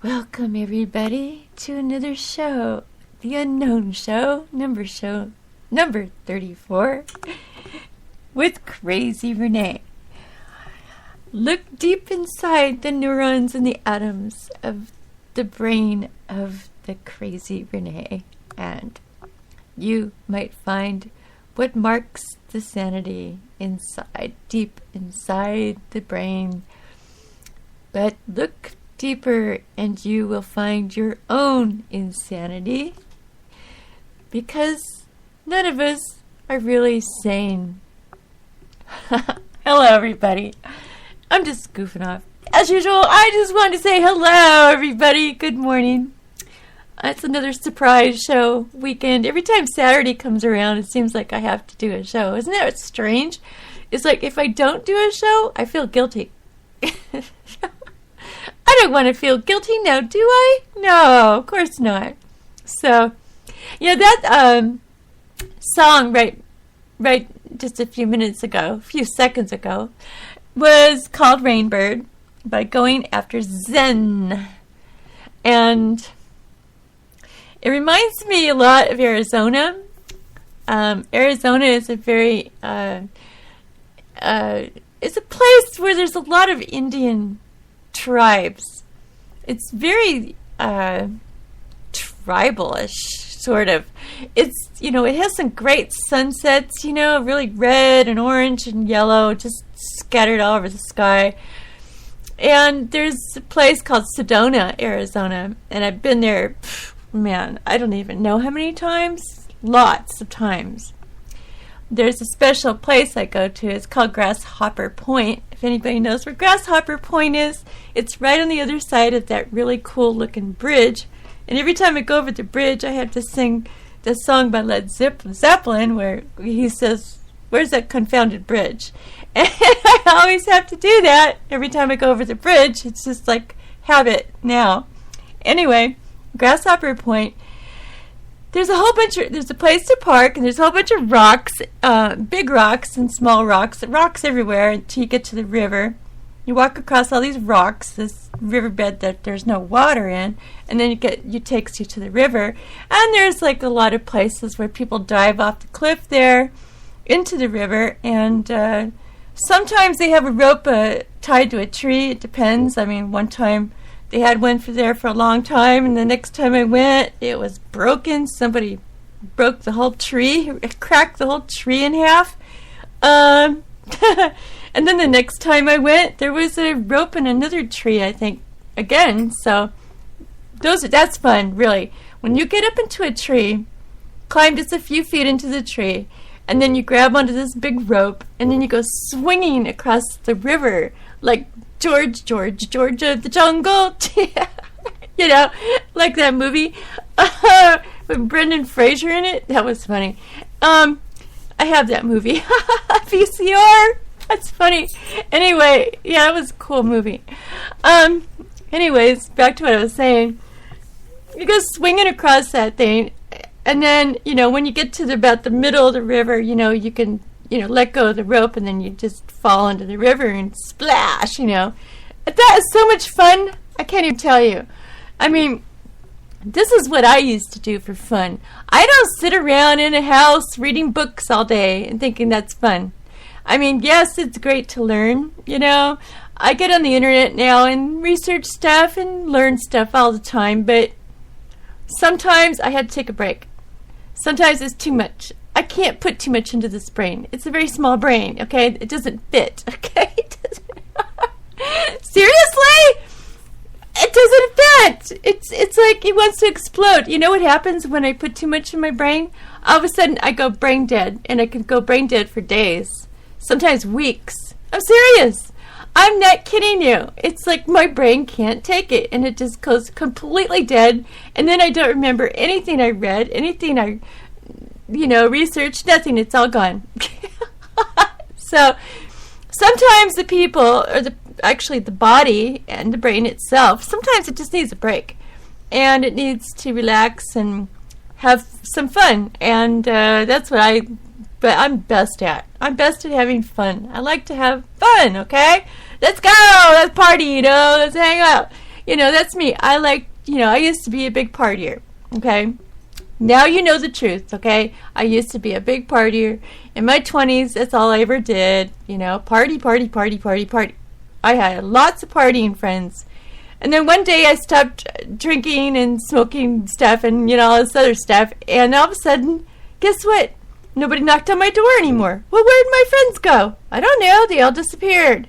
Welcome everybody to another show, the UnKnown show number 34 with Kra-Z Wren-A. Look deep inside the neurons and the atoms of the brain of the Kra-Z Wren-A, and you might find what marks the sanity inside, deep inside the brain. But look deeper and you will find your own insanity, because none of us are really sane. Hello everybody. I'm just goofing off. As usual, I just wanted to say hello everybody. Good morning. It's another surprise show weekend. Every time Saturday comes around, it seems like I have to do a show. Isn't that strange? It's like if I don't do a show, I feel guilty. I don't want to feel guilty now, do I? No, of course not. So, yeah, that song right just a few seconds ago, was called Rainbird by Going After Zen. And it reminds me a lot of Arizona. Arizona is a very, it's a place where there's a lot of Indian tribes. It's very tribal-ish, sort of. It's, it has some great sunsets, really red and orange and yellow, just scattered all over the sky. And there's a place called Sedona, Arizona, and I've been there, man, I don't even know how many times. Lots of times. There's a special place I go to. It's called Grasshopper Point. If anybody knows where Grasshopper Point is, it's right on the other side of that really cool looking bridge. And every time I go over the bridge, I have to sing the song by Led Zeppelin where he says, "Where's that confounded bridge?" And I always have to do that every time I go over the bridge. It's just like habit now. Anyway, Grasshopper Point. There's a place to park, and there's a whole bunch of rocks, big rocks and small rocks everywhere until you get to the river. You walk across all these rocks, this riverbed that there's no water in, and then it takes you to the river. And there's like a lot of places where people dive off the cliff there into the river, and sometimes they have a rope tied to a tree. It depends. I mean, one time they had one there for a long time, and the next time I went, it was broken. Somebody broke the whole tree, cracked the whole tree in half. And then the next time I went, there was a rope in another tree, I think, again. So that's fun, really. When you get up into a tree, climb just a few feet into the tree, and then you grab onto this big rope, and then you go swinging across the river like George of the Jungle. Like that movie with Brendan Fraser in it. That was funny. I have that movie. VCR. That's funny. Anyway, yeah, it was a cool movie. Anyways, back to what I was saying. You go swinging across that thing, and then, when you get to about the middle of the river, you can let go of the rope, and then you just fall into the river and splash, That is so much fun. I can't even tell you. I mean, this is what I used to do for fun. I don't sit around in a house reading books all day and thinking that's fun. I mean, yes, it's great to learn, I get on the internet now and research stuff and learn stuff all the time, but sometimes I had to take a break. Sometimes it's too much. I can't put too much into this brain. It's a very small brain, okay? It doesn't fit, okay? Seriously? It doesn't fit. It's like it wants to explode. You know what happens when I put too much in my brain? All of a sudden, I go brain dead, and I can go brain dead for days, sometimes weeks. I'm serious. I'm not kidding you. It's like my brain can't take it, and it just goes completely dead, and then I don't remember anything I read, anything I research, nothing. It's all gone. So sometimes the people, or actually the body and the brain itself, sometimes it just needs a break, and it needs to relax and have some fun. And that's what I'm best at. I'm best at having fun. I like to have fun. Okay, let's go. Let's party. Let's hang out. That's me. I used to be a big partier, okay? Now you know the truth, okay? I used to be a big partier. In my 20s, that's all I ever did, party, party, party, party, party. I had lots of partying friends. And then one day I stopped drinking and smoking stuff and, all this other stuff. And all of a sudden, guess what? Nobody knocked on my door anymore. Well, where'd my friends go? I don't know. They all disappeared.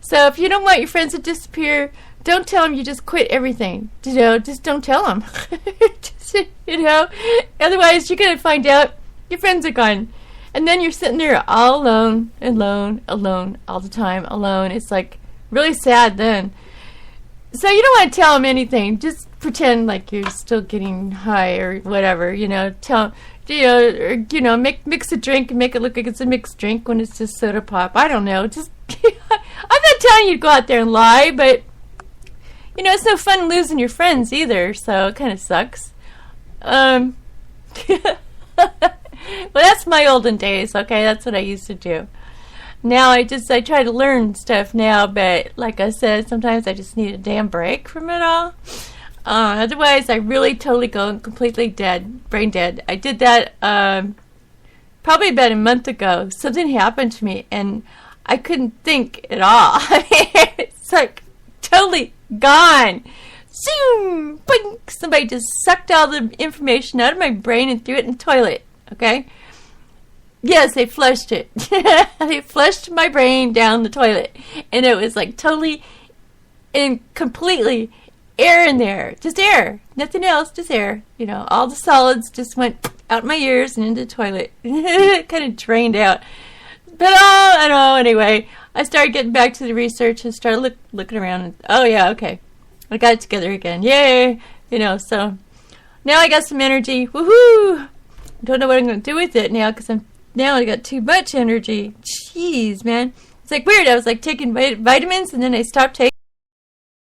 So if you don't want your friends to disappear, don't tell them you just quit everything. Just don't tell them. Otherwise you're going to find out your friends are gone. And then you're sitting there all alone, all the time, alone. It's like really sad then. So you don't want to tell them anything. Just pretend like you're still getting high or whatever, mix a drink and make it look like it's a mixed drink when it's just soda pop. I don't know. Just I'm not telling you to go out there and lie, but it's no fun losing your friends either, so it kind of sucks. Well, that's my olden days, okay? That's what I used to do. Now I try to learn stuff now, but like I said, sometimes I just need a damn break from it all. Otherwise, I really totally go completely dead, brain dead. I did that probably about a month ago. Something happened to me, and I couldn't think at all. It's like totally gone. Zoom! Boink! Somebody just sucked all the information out of my brain and threw it in the toilet. Okay? Yes, they flushed it. They flushed my brain down the toilet. And it was like totally and completely air in there. Just air. Nothing else, just air. All the solids just went out my ears and into the toilet. It kind of drained out. But I know, anyway, I started getting back to the research and started looking around. And, oh, yeah, okay. I got it together again. Yay! So now I got some energy. Woohoo! Don't know what I'm going to do with it now because I got too much energy. Jeez, man. It's like weird. I was like taking vitamins and then I stopped taking